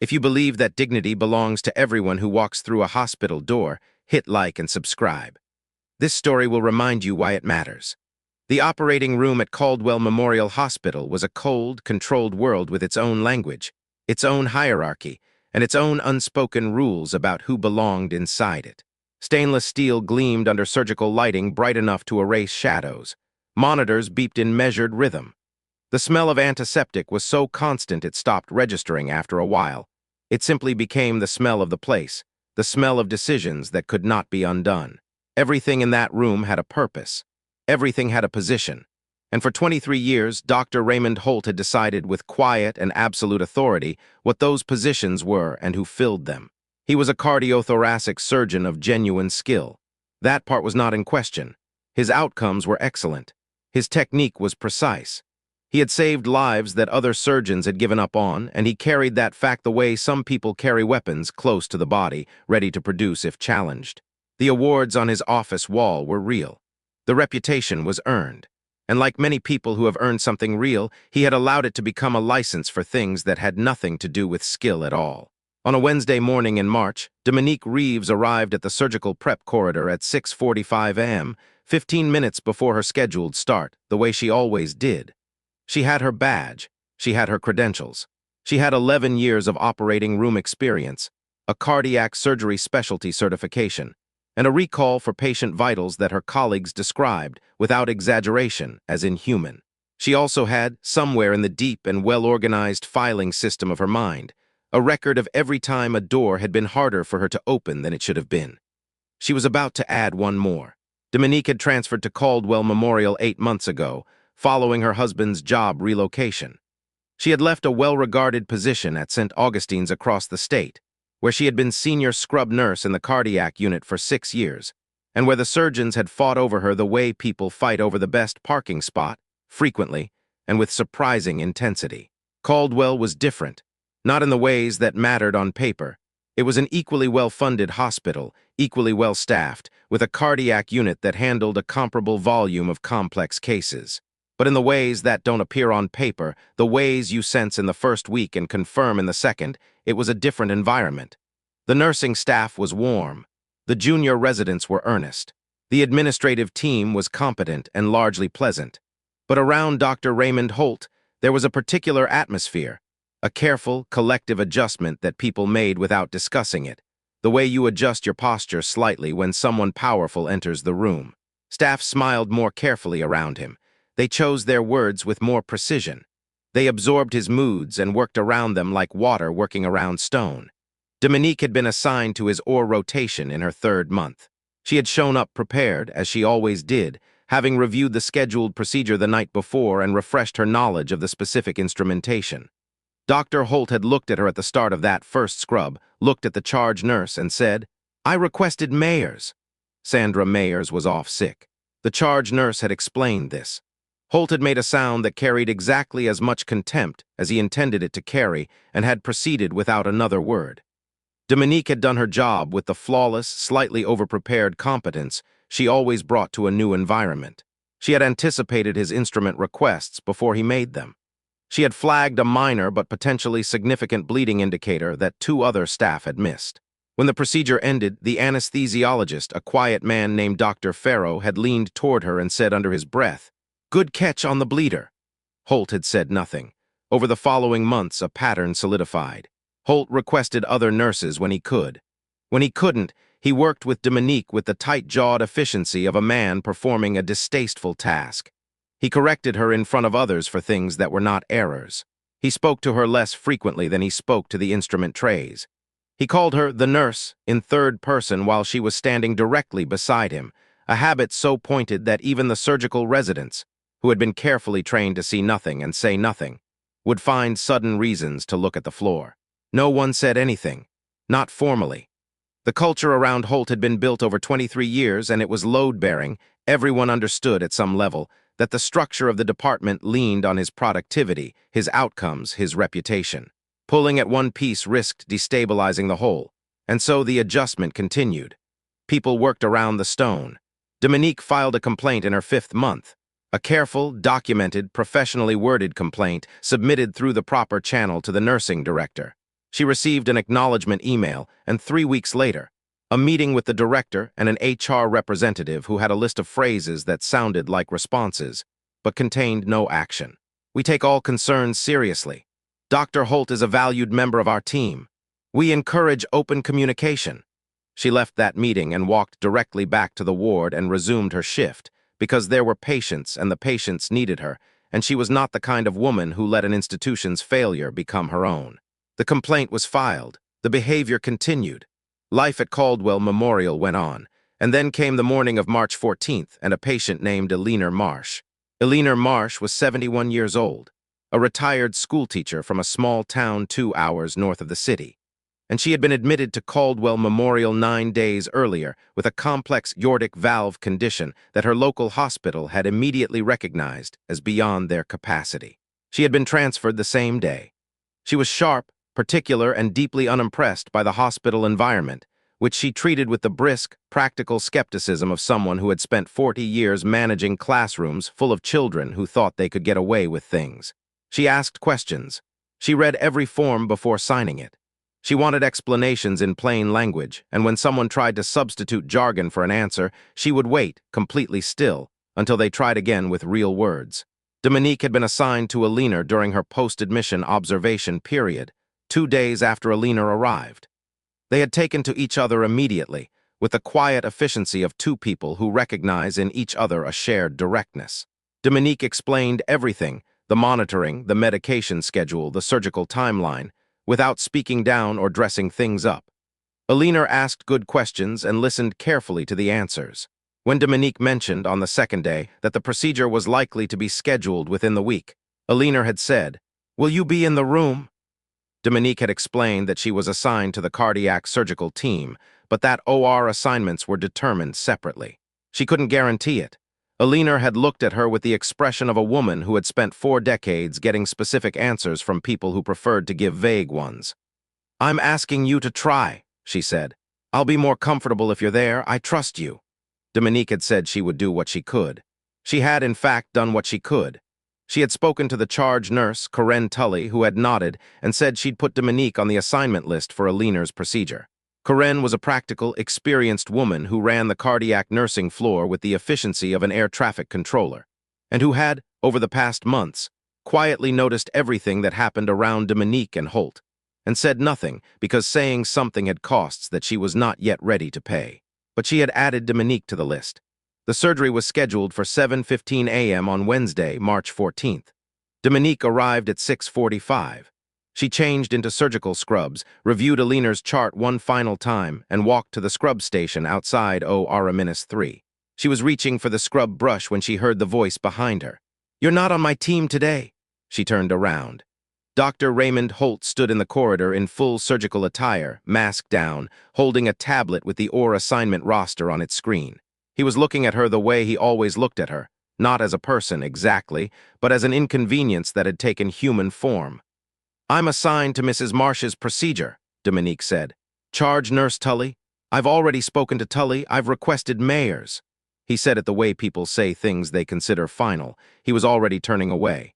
If you believe that dignity belongs to everyone who walks through a hospital door, hit like and subscribe. This story will remind you why it matters. The operating room at Caldwell Memorial Hospital was a cold, controlled world with its own language, its own hierarchy, and its own unspoken rules about who belonged inside it. Stainless steel gleamed under surgical lighting bright enough to erase shadows. Monitors beeped in measured rhythm. The smell of antiseptic was so constant it stopped registering after a while. It simply became the smell of the place, the smell of decisions that could not be undone. Everything in that room had a purpose. Everything had a position. And for 23 years, Dr. Raymond Holt had decided with quiet and absolute authority what those positions were and who filled them. He was a cardiothoracic surgeon of genuine skill. That part was not in question. His outcomes were excellent. His technique was precise. He had saved lives that other surgeons had given up on, and he carried that fact the way some people carry weapons close to the body, ready to produce if challenged. The awards on his office wall were real. The reputation was earned. And like many people who have earned something real, he had allowed it to become a license for things that had nothing to do with skill at all. On a Wednesday morning in March, Dominique Reeves arrived at the surgical prep corridor at 6:45 a.m., 15 minutes before her scheduled start, the way she always did. She had her badge. She had her credentials. She had 11 years of operating room experience, a cardiac surgery specialty certification, and a recall for patient vitals that her colleagues described, without exaggeration, as inhuman. She also had, somewhere in the deep and well-organized filing system of her mind, a record of every time a door had been harder for her to open than it should have been. She was about to add one more. Dominique had transferred to Caldwell Memorial 8 months ago, following her husband's job relocation. She had left a well-regarded position at St. Augustine's across the state, where she had been senior scrub nurse in the cardiac unit for 6 years, and where the surgeons had fought over her the way people fight over the best parking spot, frequently, and with surprising intensity. Caldwell was different, not in the ways that mattered on paper. It was an equally well-funded hospital, equally well-staffed, with a cardiac unit that handled a comparable volume of complex cases. But in the ways that don't appear on paper, the ways you sense in the first week and confirm in the second, it was a different environment. The nursing staff was warm. The junior residents were earnest. The administrative team was competent and largely pleasant. But around Dr. Raymond Holt, there was a particular atmosphere, a careful, collective adjustment that people made without discussing it, the way you adjust your posture slightly when someone powerful enters the room. Staff smiled more carefully around him. They chose their words with more precision. They absorbed his moods and worked around them like water working around stone. Dominique had been assigned to his OR rotation in her 3rd month. She had shown up prepared, as she always did, having reviewed the scheduled procedure the night before and refreshed her knowledge of the specific instrumentation. Dr. Holt had looked at her at the start of that first scrub, looked at the charge nurse, and said, "I requested Mayers." Sandra Mayers was off sick. The charge nurse had explained this. Holt had made a sound that carried exactly as much contempt as he intended it to carry and had proceeded without another word. Dominique had done her job with the flawless, slightly overprepared competence she always brought to a new environment. She had anticipated his instrument requests before he made them. She had flagged a minor but potentially significant bleeding indicator that 2 other staff had missed. When the procedure ended, the anesthesiologist, a quiet man named Dr. Farrow, had leaned toward her and said under his breath, "Good catch on the bleeder." Holt had said nothing. Over the following months, a pattern solidified. Holt requested other nurses when he could. When he couldn't, he worked with Dominique with the tight-jawed efficiency of a man performing a distasteful task. He corrected her in front of others for things that were not errors. He spoke to her less frequently than he spoke to the instrument trays. He called her the nurse in 3rd person while she was standing directly beside him, a habit so pointed that even the surgical residents, who had been carefully trained to see nothing and say nothing, would find sudden reasons to look at the floor. No one said anything, not formally. The culture around Holt had been built over 23 years, and it was load-bearing. Everyone understood at some level that the structure of the department leaned on his productivity, his outcomes, his reputation. Pulling at one piece risked destabilizing the whole, and so the adjustment continued. People worked around the stone. Dominique filed a complaint in her 5th month. A careful, documented, professionally worded complaint submitted through the proper channel to the nursing director. She received an acknowledgement email, and 3 weeks later, a meeting with the director and an HR representative who had a list of phrases that sounded like responses, but contained no action. We take all concerns seriously. Dr. Holt is a valued member of our team. We encourage open communication. She left that meeting and walked directly back to the ward and resumed her shift, because there were patients and the patients needed her, and she was not the kind of woman who let an institution's failure become her own. The complaint was filed. The behavior continued. Life at Caldwell Memorial went on, and then came the morning of March 14th and a patient named Eleanor Marsh. Eleanor Marsh was 71 years old, a retired schoolteacher from a small town 2 hours north of the city, and she had been admitted to Caldwell Memorial 9 days earlier with a complex aortic valve condition that her local hospital had immediately recognized as beyond their capacity. She had been transferred the same day. She was sharp, particular, and deeply unimpressed by the hospital environment, which she treated with the brisk, practical skepticism of someone who had spent 40 years managing classrooms full of children who thought they could get away with things. She asked questions. She read every form before signing it. She wanted explanations in plain language, and when someone tried to substitute jargon for an answer, she would wait, completely still, until they tried again with real words. Dominique had been assigned to Eleanor during her post-admission observation period, 2 days after Eleanor arrived. They had taken to each other immediately, with the quiet efficiency of two people who recognize in each other a shared directness. Dominique explained everything, the monitoring, the medication schedule, the surgical timeline, without speaking down or dressing things up. Eleanor asked good questions and listened carefully to the answers. When Dominique mentioned on the second day that the procedure was likely to be scheduled within the week, Eleanor had said, "Will you be in the room?" Dominique had explained that she was assigned to the cardiac surgical team, but that OR assignments were determined separately. She couldn't guarantee it. Eleanor had looked at her with the expression of a woman who had spent 4 decades getting specific answers from people who preferred to give vague ones. "I'm asking you to try," she said. "I'll be more comfortable if you're there. I trust you." Dominique had said she would do what she could. She had, in fact, done what she could. She had spoken to the charge nurse, Corinne Tully, who had nodded and said she'd put Dominique on the assignment list for Eleanor's procedure. Corinne was a practical, experienced woman who ran the cardiac nursing floor with the efficiency of an air traffic controller, and who had, over the past months, quietly noticed everything that happened around Dominique and Holt, and said nothing because saying something had costs that she was not yet ready to pay. But she had added Dominique to the list. The surgery was scheduled for 7:15 a.m. on Wednesday, March 14th. Dominique arrived at 6:45. She changed into surgical scrubs, reviewed Eleanor's chart one final time, and walked to the scrub station outside OR-3. She was reaching for the scrub brush when she heard the voice behind her. "You're not on my team today." She turned around. Dr. Raymond Holt stood in the corridor in full surgical attire, mask down, holding a tablet with the OR assignment roster on its screen. He was looking at her the way he always looked at her, not as a person exactly, but as an inconvenience that had taken human form. "I'm assigned to Mrs. Marsh's procedure," Dominique said. "Charge Nurse Tully. I've already spoken to Tully. I've requested Mayers." He said it the way people say things they consider final. He was already turning away.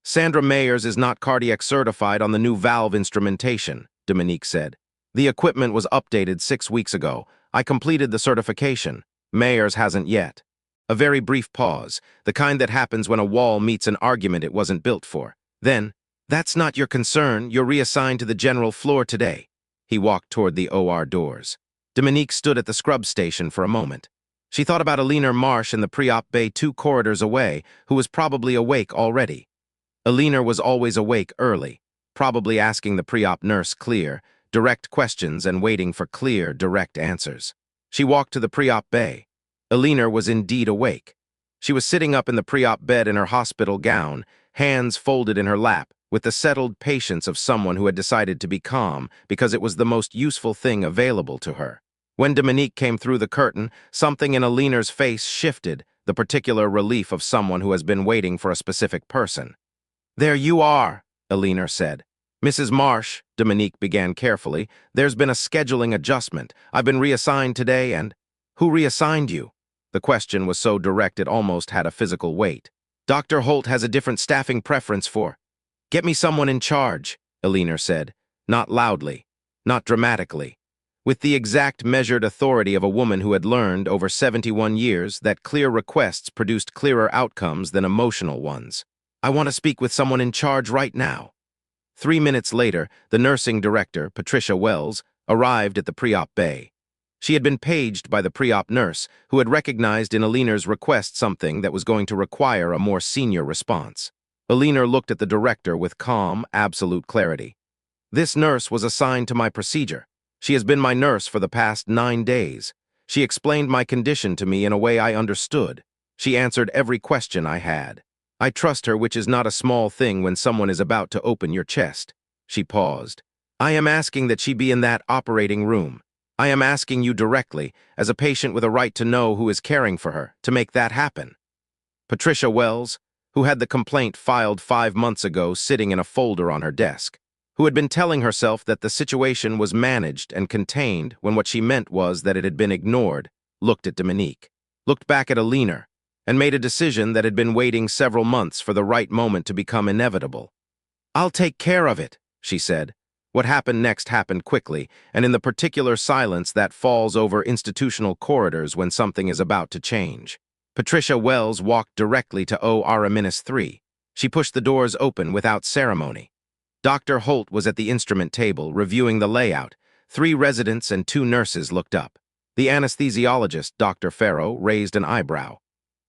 "Sandra Mayers is not cardiac certified on the new valve instrumentation," Dominique said. "The equipment was updated 6 weeks ago. I completed the certification. Mayers hasn't yet." A very brief pause, the kind that happens when a wall meets an argument it wasn't built for. Then, "That's not your concern. You're reassigned to the general floor today." He walked toward the OR doors. Dominique stood at the scrub station for a moment. She thought about Eleanor Marsh in the pre-op bay 2 corridors away, who was probably awake already. Eleanor was always awake early, probably asking the pre-op nurse clear, direct questions and waiting for clear, direct answers. She walked to the pre-op bay. Eleanor was indeed awake. She was sitting up in the pre-op bed in her hospital gown, hands folded in her lap, with the settled patience of someone who had decided to be calm because it was the most useful thing available to her. When Dominique came through the curtain, something in Eleanor's face shifted, the particular relief of someone who has been waiting for a specific person. "There you are," Eleanor said. "Mrs. Marsh," Dominique began carefully, "there's been a scheduling adjustment. I've been reassigned today and—" "Who reassigned you?" The question was so direct it almost had a physical weight. "Dr. Holt has a different staffing preference for—" "Get me someone in charge," Eleanor said. Not loudly, not dramatically, with the exact measured authority of a woman who had learned over 71 years that clear requests produced clearer outcomes than emotional ones. I want to speak with someone in charge right now. 3 minutes later, the nursing director, Patricia Wells, arrived at the pre-op bay. She had been paged by the pre-op nurse, who had recognized in Aliner's request something that was going to require a more senior response. Aliner looked at the director with calm, absolute clarity. This nurse was assigned to my procedure. She has been my nurse for the past 9 days. She explained my condition to me in a way I understood. She answered every question I had. I trust her, which is not a small thing when someone is about to open your chest. She paused. I am asking that she be in that operating room. I am asking you directly, as a patient with a right to know who is caring for her, to make that happen. Patricia Wells, who had the complaint filed 5 months ago sitting in a folder on her desk, who had been telling herself that the situation was managed and contained when what she meant was that it had been ignored, looked at Dominique, looked back at Aliner, and made a decision that had been waiting several months for the right moment to become inevitable. I'll take care of it, she said. What happened next happened quickly, and in the particular silence that falls over institutional corridors when something is about to change. Patricia Wells walked directly to OR-3. She pushed the doors open without ceremony. Dr. Holt was at the instrument table, reviewing the layout. 3 residents and 2 nurses looked up. The anesthesiologist, Dr. Farrow, raised an eyebrow.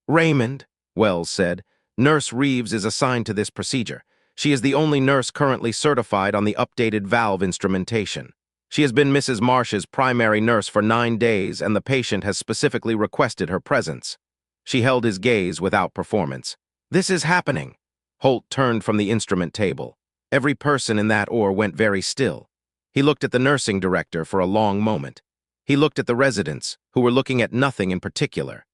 Raymond, Wells said, Nurse Reeves is assigned to this procedure. She is the only nurse currently certified on the updated valve instrumentation. She has been Mrs. Marsh's primary nurse for 9 days, and the patient has specifically requested her presence. She held his gaze without performance. This is happening. Holt turned from the instrument table. Every person in that OR went very still. He looked at the nursing director for a long moment. He looked at the residents, who were looking at nothing in particular.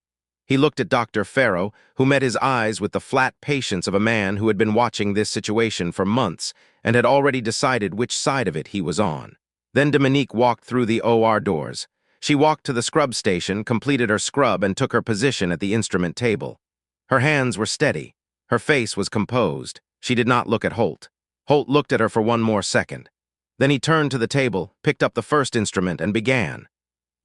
He looked at Dr. Farrow, who met his eyes with the flat patience of a man who had been watching this situation for months and had already decided which side of it he was on. Then Dominique walked through the OR doors. She walked to the scrub station, completed her scrub, and took her position at the instrument table. Her hands were steady. Her face was composed. She did not look at Holt. Holt looked at her for one more second. Then he turned to the table, picked up the first instrument, and began.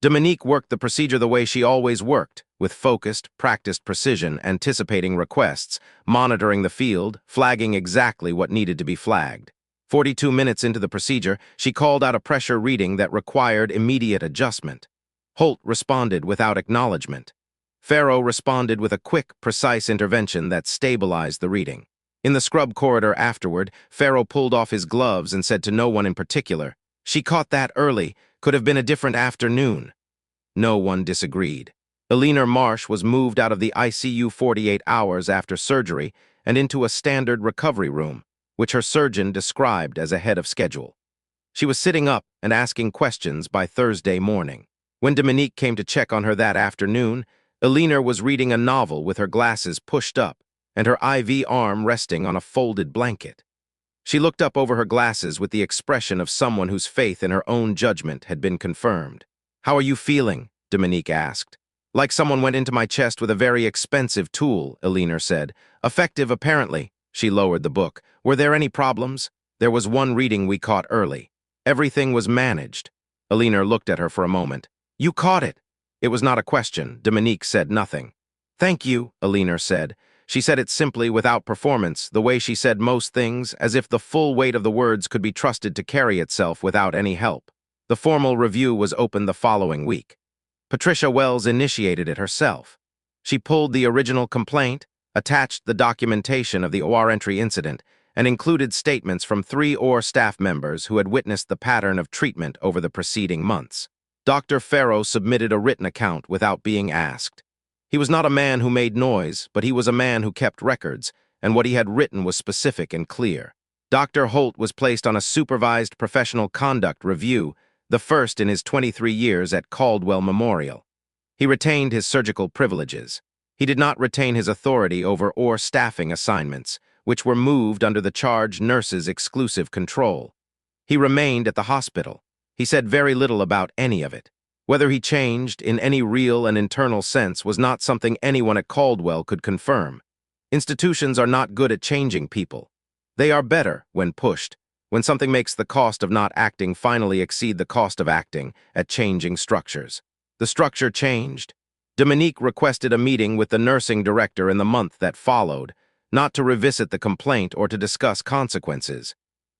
Dominique worked the procedure the way she always worked, with focused, practiced precision, anticipating requests, monitoring the field, flagging exactly what needed to be flagged. 42 minutes into the procedure, she called out a pressure reading that required immediate adjustment. Holt responded without acknowledgement. Farrow responded with a quick, precise intervention that stabilized the reading. In the scrub corridor afterward, Farrow pulled off his gloves and said to no one in particular, "She caught that early. Could have been a different afternoon." No one disagreed. Aliner Marsh was moved out of the ICU 48 hours after surgery and into a standard recovery room, which her surgeon described as ahead of schedule. She was sitting up and asking questions by Thursday morning. When Dominique came to check on her that afternoon, Aliner was reading a novel with her glasses pushed up and her IV arm resting on a folded blanket. She looked up over her glasses with the expression of someone whose faith in her own judgment had been confirmed. "How are you feeling?" Dominique asked. "Like someone went into my chest with a very expensive tool," Aliner said. "Effective, apparently." She lowered the book. "Were there any problems?" "There was one reading we caught early. Everything was managed." Aliner looked at her for a moment. "You caught it." It was not a question. Dominique said nothing. "Thank you," Aliner said. She said it simply, without performance, the way she said most things, as if the full weight of the words could be trusted to carry itself without any help. The formal review was opened the following week. Patricia Wells initiated it herself. She pulled the original complaint, attached the documentation of the OR entry incident, and included statements from 3 OR staff members who had witnessed the pattern of treatment over the preceding months. Dr. Farrow submitted a written account without being asked. He was not a man who made noise, but he was a man who kept records, and what he had written was specific and clear. Dr. Holt was placed on a supervised professional conduct review, the first in his 23 years at Caldwell Memorial. He retained his surgical privileges. He did not retain his authority over OR staffing assignments, which were moved under the charge nurse's exclusive control. He remained at the hospital. He said very little about any of it. Whether he changed in any real and internal sense was not something anyone at Caldwell could confirm. Institutions are not good at changing people. They are better, when pushed, When something makes the cost of not acting finally exceed the cost of acting at changing structures. The structure changed. Dominique requested a meeting with the nursing director in the month that followed, not to revisit the complaint or to discuss consequences.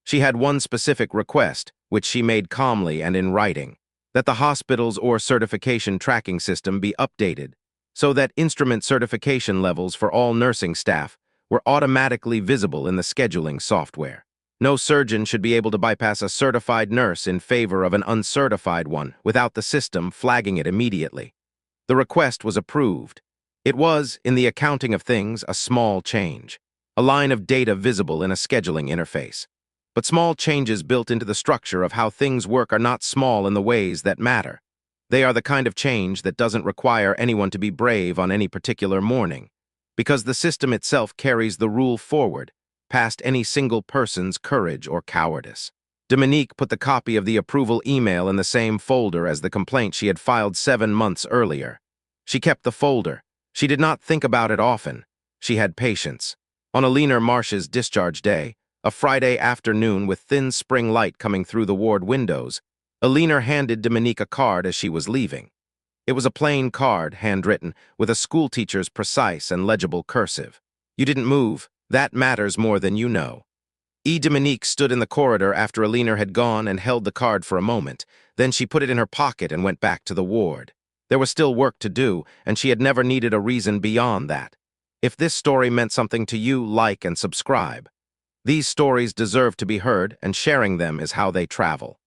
She had one specific request, which she made calmly and in writing, that the hospital's or certification tracking system be updated, so that instrument certification levels for all nursing staff were automatically visible in the scheduling software. No surgeon should be able to bypass a certified nurse in favor of an uncertified one without the system flagging it immediately. The request was approved. It was, in the accounting of things, a small change, a line of data visible in a scheduling interface. But small changes built into the structure of how things work are not small in the ways that matter. They are the kind of change that doesn't require anyone to be brave on any particular morning, because the system itself carries the rule forward, past any single person's courage or cowardice. Dominique put the copy of the approval email in the same folder as the complaint she had filed 7 months earlier. She kept the folder. She did not think about it often. She had patience. On Aline Marsh's discharge day, a Friday afternoon with thin spring light coming through the ward windows, Aline handed Dominique a card as she was leaving. It was a plain card, handwritten, with a schoolteacher's precise and legible cursive. "You didn't move. That matters more than you know." Dominique stood in the corridor after Aline had gone and held the card for a moment. Then she put it in her pocket and went back to the ward. There was still work to do, and she had never needed a reason beyond that. If this story meant something to you, like and subscribe. These stories deserve to be heard, and sharing them is how they travel.